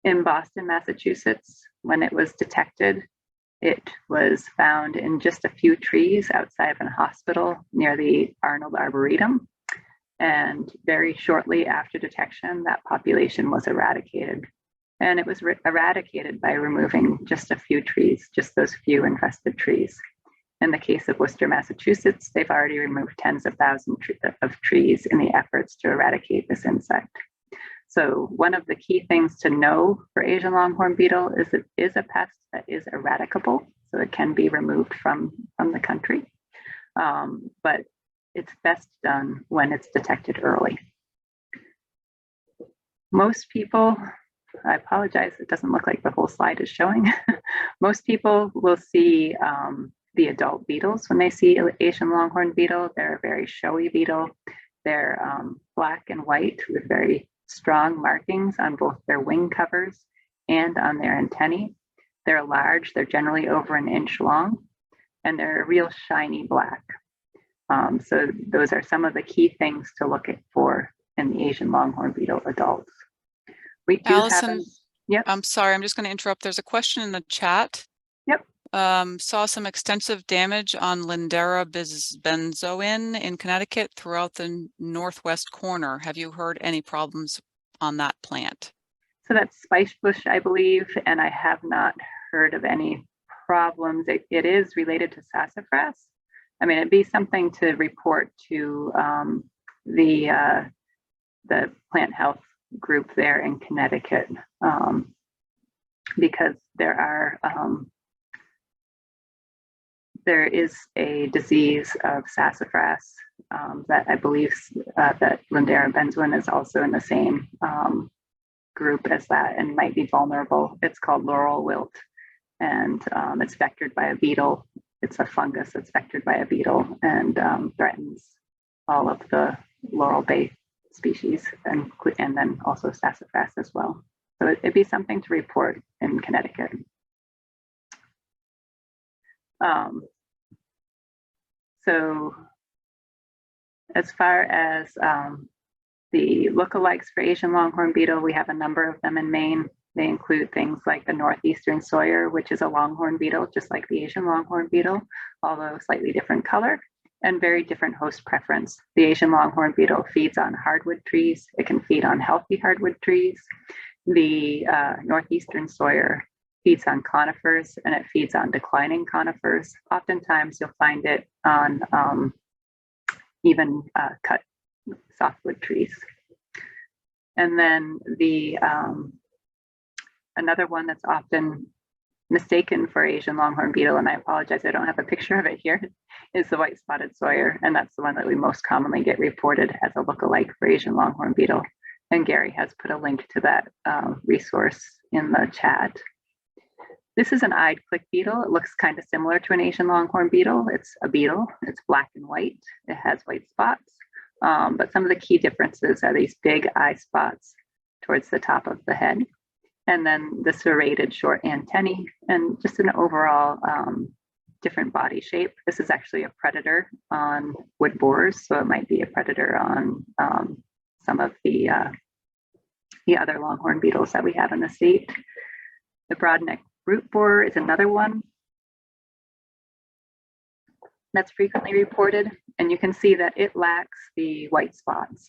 In Boston, Massachusetts, when it was detected, it was found in just a few trees outside of a hospital near the Arnold Arboretum. And very shortly after detection, that population was eradicated. And it was eradicated by removing just a few trees, just those few infested trees. In the case of Worcester, Massachusetts, they've already removed tens of thousands of trees in the efforts to eradicate this insect. So one of the key things to know for Asian longhorn beetle is it is a pest that is eradicable, so it can be removed from the country, but it's best done when it's detected early. Most people, I apologize, it doesn't look like the whole slide is showing. Most people will see the adult beetles when they see Asian longhorn beetle. They're a very showy beetle. They're black and white with very strong markings on both their wing covers and on their antennae. They're large, they're generally over an inch long, and they're a real shiny black. So those are some of the key things to look for in the Asian longhorn beetle adults. We do Allison, yep. I'm sorry, I'm just going to interrupt. There's a question in the chat. Yep. Saw some extensive damage on Lindera benzoin in Connecticut throughout the northwest corner. Have you heard any problems on that plant? So that's spice bush, I believe, and I have not heard of any problems. It is related to sassafras. I mean, it'd be something to report to the plant health group there in Connecticut, because there is a disease of sassafras that I believe that Lindera benzoin is also in the same group as that and might be vulnerable. It's called laurel wilt, and it's vectored by a beetle. It's a fungus that's vectored by a beetle and threatens all of the laurel bay species and then also sassafras as well. So it'd be something to report in Connecticut. So as far as the lookalikes for Asian longhorn beetle, we have a number of them in Maine. They include things like the northeastern sawyer, which is a longhorn beetle, just like the Asian longhorn beetle, although slightly different color and very different host preference. The Asian longhorn beetle feeds on hardwood trees. It can feed on healthy hardwood trees. The northeastern sawyer feeds on conifers, and it feeds on declining conifers. Oftentimes you'll find it on even cut softwood trees. And then the another one that's often mistaken for Asian longhorn beetle, and I apologize, I don't have a picture of it here, is the white spotted sawyer, and that's the one that we most commonly get reported as a lookalike for Asian longhorn beetle. And Gary has put a link to that resource in the chat. This is an eyed click beetle. It looks kind of similar to an Asian longhorn beetle. It's a beetle. It's black and white. It has white spots. But some of the key differences are these big eye spots towards the top of the head, and then the serrated short antennae, and just an overall different body shape. This is actually a predator on wood borers, so it might be a predator on some of the other longhorn beetles that we have in the state. The broadneck root borer is another one that's frequently reported, and you can see that it lacks the white spots.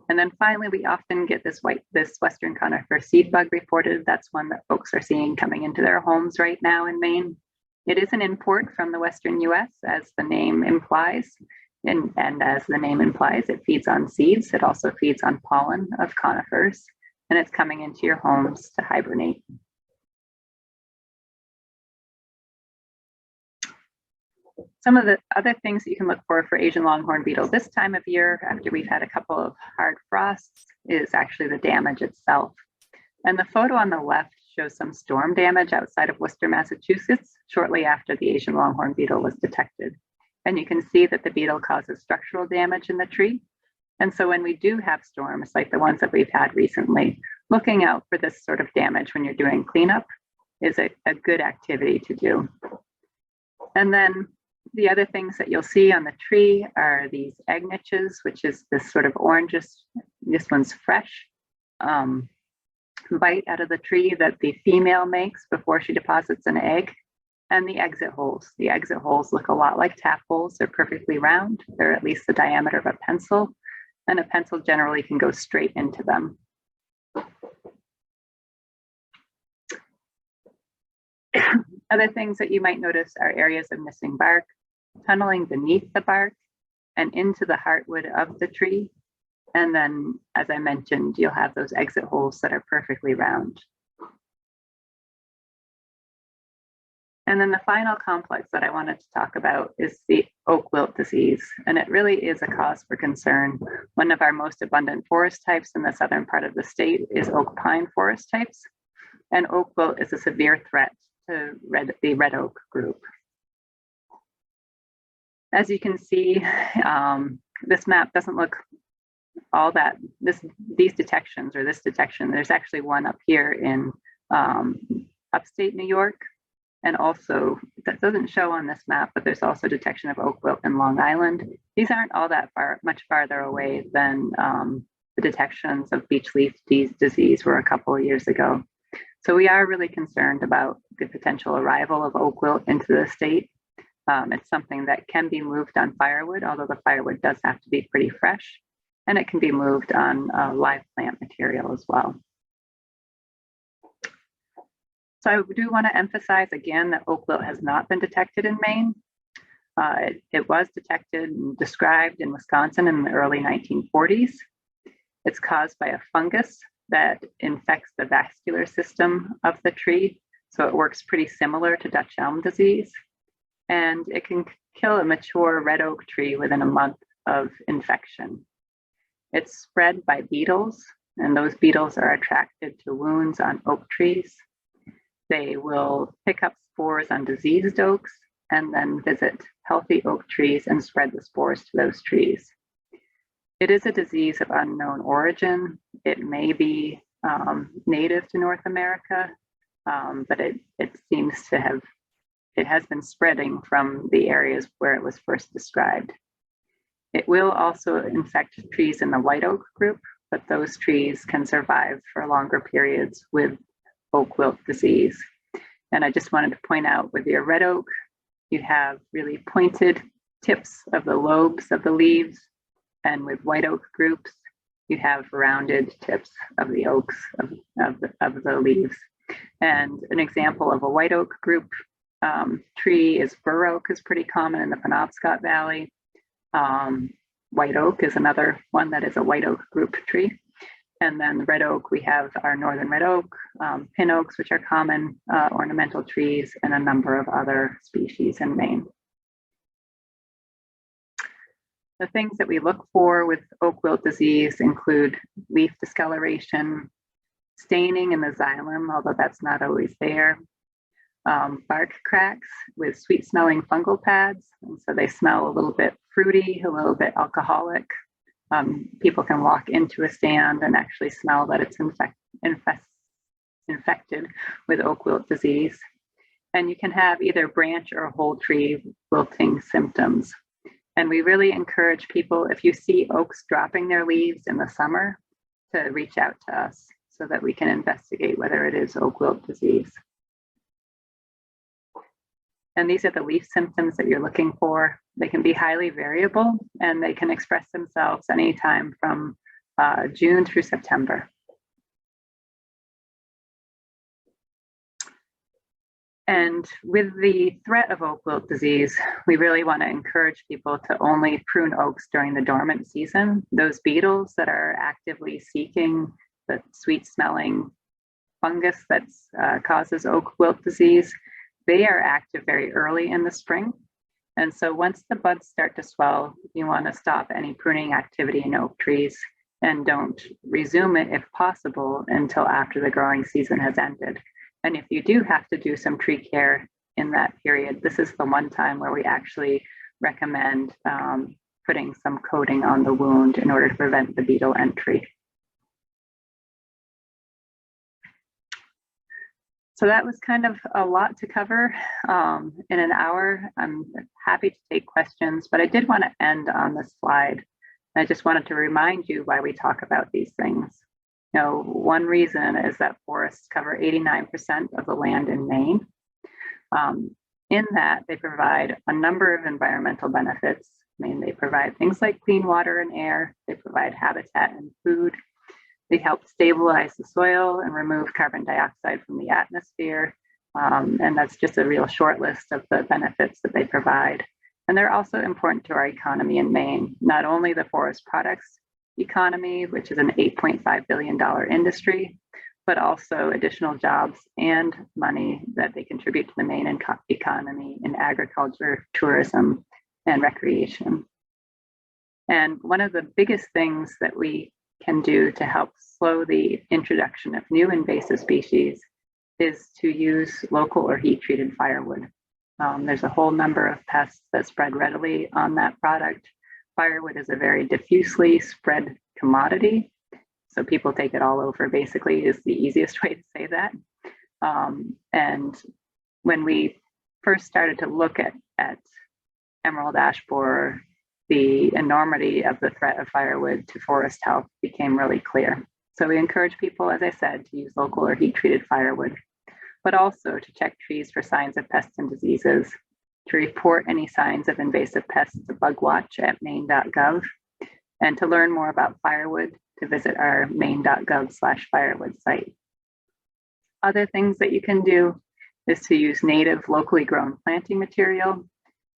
And then finally, we often get this western conifer seed bug reported. That's one that folks are seeing coming into their homes right now in Maine. It is an import from the Western US, as the name implies. And as the name implies, it feeds on seeds. It also feeds on pollen of conifers, and it's coming into your homes to hibernate. Some of the other things that you can look for Asian longhorn beetle this time of year, after we've had a couple of hard frosts, is actually the damage itself. And the photo on the left shows some storm damage outside of Worcester, Massachusetts, shortly after the Asian longhorn beetle was detected. And you can see that the beetle causes structural damage in the tree. And so when we do have storms like the ones that we've had recently, looking out for this sort of damage when you're doing cleanup is a good activity to do. And then the other things that you'll see on the tree are these egg niches, which is this sort of orangish, this one's fresh, bite out of the tree that the female makes before she deposits an egg, and the exit holes. The exit holes look a lot like tap holes. They're perfectly round. They're at least the diameter of a pencil, and a pencil generally can go straight into them. Other things that you might notice are areas of missing bark, tunneling beneath the bark and into the heartwood of the tree. And then, as I mentioned, you'll have those exit holes that are perfectly round. And then the final complex that I wanted to talk about is the oak wilt disease. And it really is a cause for concern. One of our most abundant forest types in the southern part of the state is oak pine forest types. And oak wilt is a severe threat to the red oak group. As you can see, this map doesn't look all that, these detections or this detection, there's actually one up here in upstate New York. And also, that doesn't show on this map, but there's also detection of oak wilt in Long Island. These aren't all that much farther away than the detections of beech leaf disease were a couple of years ago. So we are really concerned about the potential arrival of oak wilt into the state. It's something that can be moved on firewood, although the firewood does have to be pretty fresh, and it can be moved on live plant material as well. So I do want to emphasize again that oak wilt has not been detected in Maine. It was detected and described in Wisconsin in the early 1940s. It's caused by a fungus that infects the vascular system of the tree. So it works pretty similar to Dutch elm disease. And it can kill a mature red oak tree within a month of infection. It's spread by beetles, and those beetles are attracted to wounds on oak trees. They will pick up spores on diseased oaks and then visit healthy oak trees and spread the spores to those trees. It is a disease of unknown origin. It may be native to North America, but it seems to have, it has been spreading from the areas where it was first described. It will also infect trees in the white oak group, but those trees can survive for longer periods with oak wilt disease. And I just wanted to point out with your red oak, you have really pointed tips of the lobes of the leaves. And with white oak groups, you have rounded tips of the oaks of the leaves. And an example of a white oak group tree is bur oak, is pretty common in the Penobscot Valley. White oak is another one that is a white oak group tree. And then the red oak, we have our northern red oak, pin oaks, which are common ornamental trees, and a number of other species in Maine. The things that we look for with oak wilt disease include leaf discoloration, staining in the xylem, although that's not always there, bark cracks with sweet smelling fungal pads. And so they smell a little bit fruity, a little bit alcoholic. People can walk into a stand and actually smell that it's infected with oak wilt disease. And you can have either branch or whole tree wilting symptoms. And we really encourage people, if you see oaks dropping their leaves in the summer, to reach out to us so that we can investigate whether it is oak wilt disease. And these are the leaf symptoms that you're looking for. They can be highly variable, and they can express themselves anytime from June through September. And with the threat of oak wilt disease, we really want to encourage people to only prune oaks during the dormant season. Those beetles that are actively seeking the sweet smelling fungus that causes oak wilt disease, they are active very early in the spring. And so once the buds start to swell, you want to stop any pruning activity in oak trees and don't resume it if possible until after the growing season has ended. And if you do have to do some tree care in that period, this is the one time where we actually recommend putting some coating on the wound in order to prevent the beetle entry. So that was kind of a lot to cover in an hour. I'm happy to take questions, but I did want to end on this slide. I just wanted to remind you why we talk about these things. You know, one reason is that forests cover 89% of the land in Maine. In that, they provide a number of environmental benefits. I mean, they provide things like clean water and air. They provide habitat and food. They help stabilize the soil and remove carbon dioxide from the atmosphere. And that's just a real short list of the benefits that they provide. And they're also important to our economy in Maine, not only the forest products economy, which is an $8.5 billion industry, but also additional jobs and money that they contribute to the Maine economy in agriculture, tourism, and recreation. And one of the biggest things that we can do to help slow the introduction of new invasive species is to use local or heat-treated firewood. There's a whole number of pests that spread readily on that product. Firewood is a very diffusely spread commodity, so people take it all over, basically, is the easiest way to say that. And when we first started to look at emerald ash borer, the enormity of the threat of firewood to forest health became really clear. So we encourage people, as I said, to use local or heat-treated firewood, but also to check trees for signs of pests and diseases, to report any signs of invasive pests to bugwatch at maine.gov, and to learn more about firewood, to visit our maine.gov/firewood site. Other things that you can do is to use native, locally grown planting material.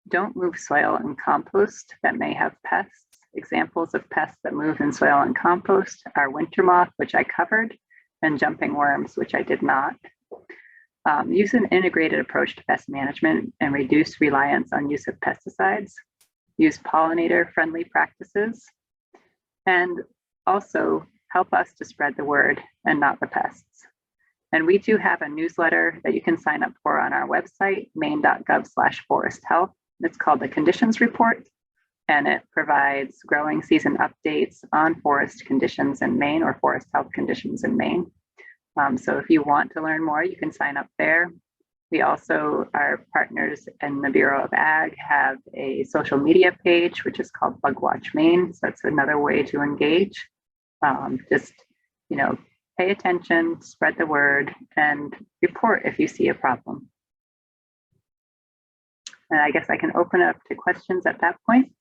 Don't move soil and compost that may have pests. Examples of pests that move in soil and compost are winter moth, which I covered, and jumping worms, which I did not. Use an integrated approach to pest management and reduce reliance on use of pesticides. Use pollinator-friendly practices, and also help us to spread the word and not the pests. And we do have a newsletter that you can sign up for on our website, maine.gov/forest health. It's called the Conditions Report, and it provides growing season updates on forest conditions in Maine, or forest health conditions in Maine. So if you want to learn more, you can sign up there. We also, our partners in the Bureau of Ag have a social media page, which is called Bugwatch Maine. So that's another way to engage. Just, pay attention, spread the word, and report if you see a problem. And I guess I can open up to questions at that point.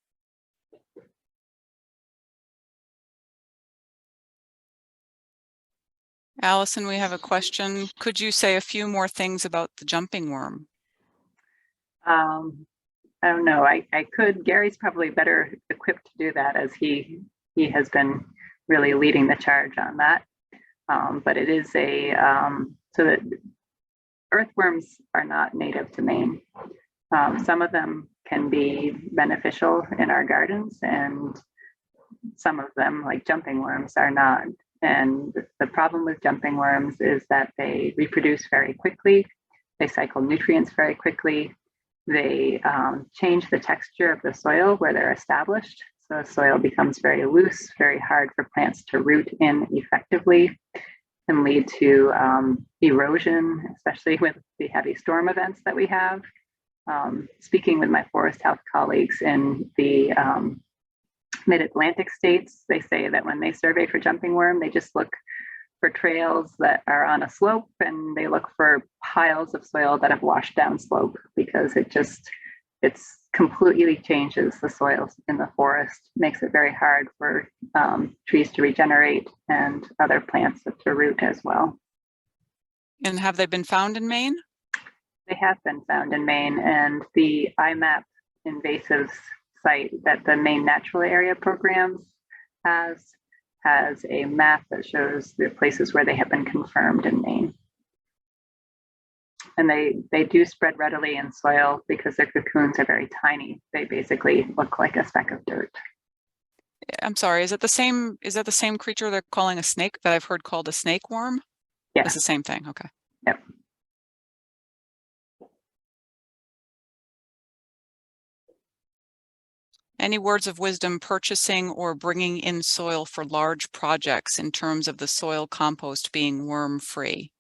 Allison, we have a question. Could you say a few more things about the jumping worm? I don't know. I could. Gary's probably better equipped to do that, as he has been really leading the charge on that. But it is so that earthworms are not native to Maine. Some of them can be beneficial in our gardens, and some of them, like jumping worms, are not. And the problem with jumping worms is that they reproduce very quickly. They cycle nutrients very quickly. They change the texture of the soil where they're established. So the soil becomes very loose, very hard for plants to root in effectively, and lead to erosion, especially with the heavy storm events that we have. Speaking with my forest health colleagues in the mid-Atlantic states, they say that when they survey for jumping worm, they just look for trails that are on a slope, and they look for piles of soil that have washed down slope, because it's completely changes the soil in the forest, makes it very hard for trees to regenerate and other plants to root as well. And have they been found in Maine? They have been found in Maine, and the IMAP invasives site that the Maine Natural Area Programs has a map that shows the places where they have been confirmed in Maine. And they do spread readily in soil because their cocoons are very tiny. They basically look like a speck of dirt. I'm sorry, is that the same creature they're calling a snake, that I've heard called a snake worm? Yeah. It's the same thing, okay. Yep. Any words of wisdom purchasing or bringing in soil for large projects in terms of the soil compost being worm-free?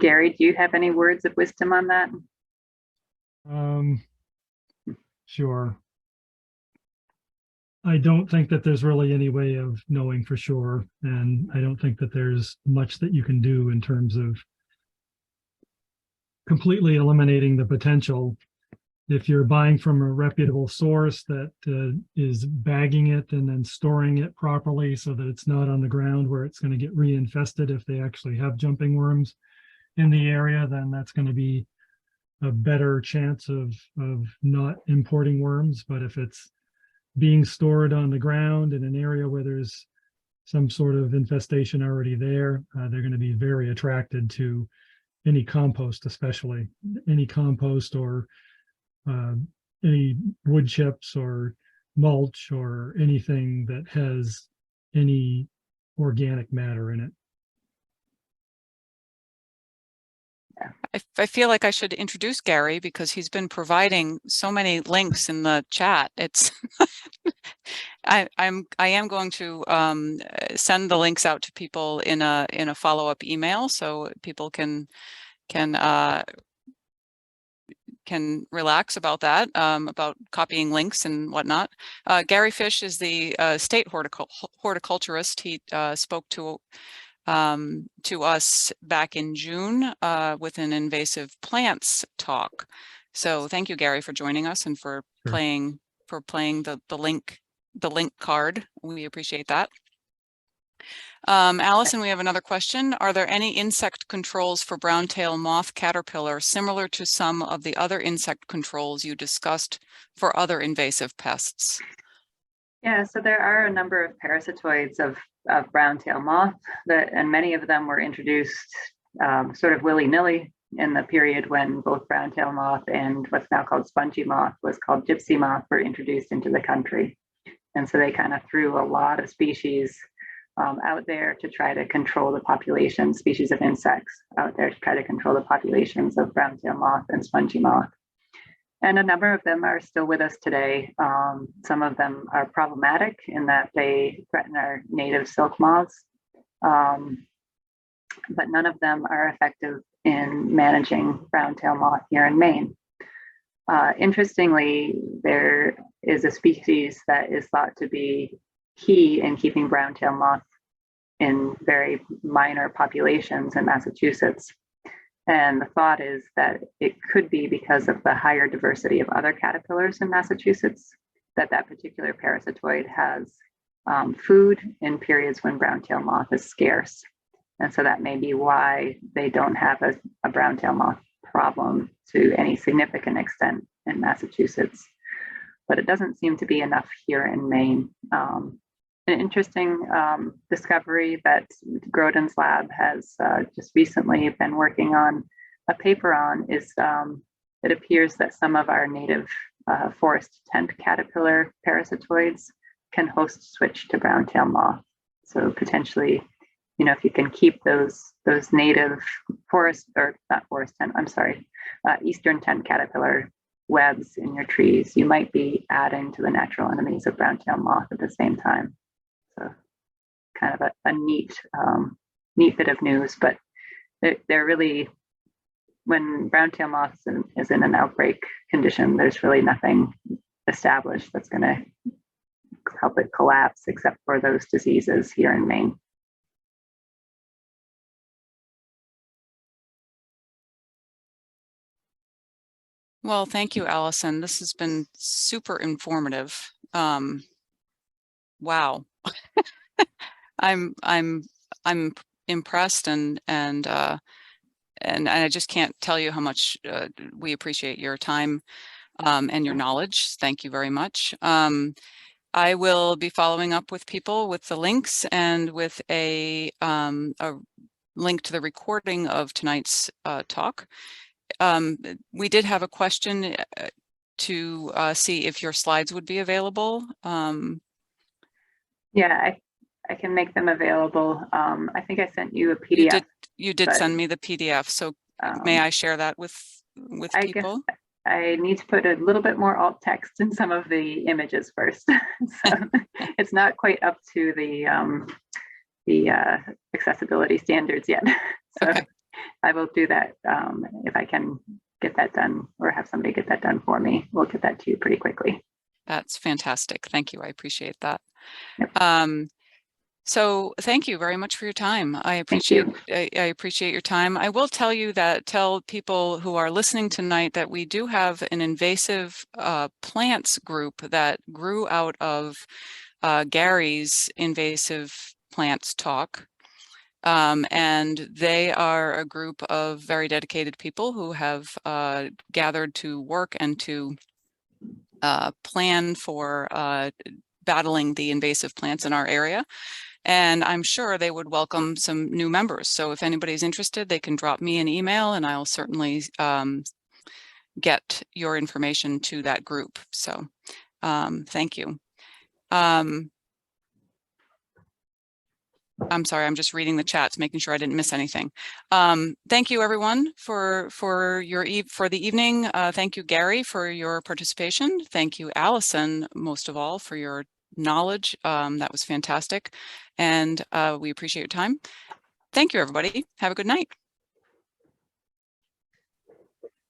Gary, do you have any words of wisdom on that? Sure. I don't think that there's really any way of knowing for sure, and I don't think that there's much that you can do in terms of completely eliminating the potential. If you're buying from a reputable source that is bagging it and then storing it properly so that it's not on the ground where it's going to get reinfested if they actually have jumping worms, in the area, then that's going to be a better chance of not importing worms. But if it's being stored on the ground in an area where there's some sort of infestation already there, they're going to be very attracted to any compost, especially any compost or any wood chips or mulch or anything that has any organic matter in it. I feel like I should introduce Gary because he's been providing so many links in the chat. It's I am going to send the links out to people in a follow-up email so people can relax about that, about copying links and whatnot. Gary Fish is the state horticulturist. He spoke to us back in June with an invasive plants talk. So thank you, Gary, for joining us and for playing the link card. We appreciate that. Allison, we have another question. Are there any insect controls for brown-tail moth caterpillar similar to some of the other insect controls you discussed for other invasive pests? Yeah, so there are a number of parasitoids of brown-tail moth and many of them were introduced sort of willy-nilly in the period when both brown-tail moth and what's now called spongy moth was called gypsy moth were introduced into the country. And so they kind of threw a lot of species out there to try to control the population, species of insects out there to try to control the populations of brown-tail moth and spongy moth. And a number of them are still with us today. Some of them are problematic in that they threaten our native silk moths, but none of them are effective in managing brown-tail moth here in Maine. Interestingly, there is a species that is thought to be key in keeping brown-tail moth in very minor populations in Massachusetts. And the thought is that it could be because of the higher diversity of other caterpillars in Massachusetts, that particular parasitoid has food in periods when brown-tail moth is scarce. And so that may be why they don't have a brown-tail moth problem to any significant extent in Massachusetts. But it doesn't seem to be enough here in Maine. An interesting discovery that Grodin's lab has just recently been working on a paper on is it appears that some of our native forest tent caterpillar parasitoids can host switch to brown-tail moth. So potentially, you know, if you can keep those native forest, or not forest tent, I'm sorry, eastern tent caterpillar webs in your trees, you might be adding to the natural enemies of brown-tail moth at the same time. So kind of a neat bit of news, but they're really, when brown-tail moth is in an outbreak condition, there's really nothing established that's going to help it collapse except for those diseases here in Maine. Well, thank you, Allison. This has been super informative. Wow. I'm impressed and I just can't tell you how much we appreciate your time and your knowledge. Thank you very much. I will be following up with people with the links and with a link to the recording of tonight's talk. We did have a question to see if your slides would be available. Yeah, I can make them available. I think I sent you a PDF. You did send me the PDF. So may I share that with people? Guess I need to put a little bit more alt text in some of the images first. So it's not quite up to the accessibility standards yet. So okay. I will do that if I can get that done or have somebody get that done for me. We'll get that to you pretty quickly. That's fantastic. Thank you. I appreciate that. Yep. So thank you very much for your time. I appreciate your time. I will tell people who are listening tonight that we do have an invasive plants group that grew out of Gary's invasive plants talk. And they are a group of very dedicated people who have gathered to work and to plan for battling the invasive plants in our area. And I'm sure they would welcome some new members. So if anybody's interested, they can drop me an email and I'll certainly get your information to that group. So thank you. I'm sorry, I'm just reading the chats, making sure I didn't miss anything. Thank you everyone for the evening. Thank you, Gary, for your participation. Thank you, Allison, most of all, for your knowledge. That was fantastic. And we appreciate your time. Thank you, everybody. Have a good night.